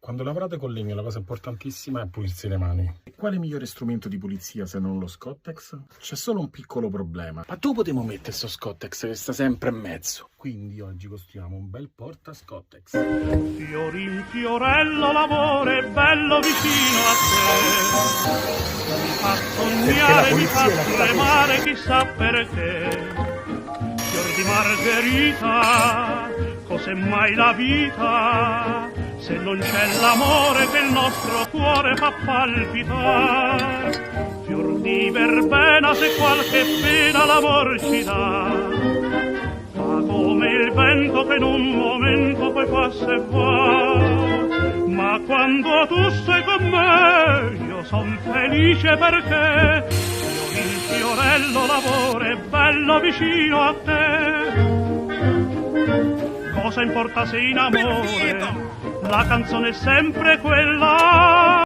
Quando lavorate con legno la cosa importantissima è pulirsi le mani. E quale migliore strumento di pulizia se non lo Scottex? C'è solo un piccolo problema. Ma dove potremmo mettere sto Scottex che sta sempre in mezzo? Quindi oggi costruiamo un bel porta Scottex. Fiorin fiorello l'amore è bello vicino a te. Mi fa sognare, mi fa tremare chissà perché. Fior di margherita, cos'è mai la vita? Se non c'è l'amore che il nostro cuore fa palpitare. Fior di verbena, se qualche pena l'amor ci dà. Fa come il vento che in un momento poi passa e va. Ma quando tu sei con me, io son felice perché il fiorello lavora è bello vicino a te. Cosa importa se in amore la canzone è sempre quella,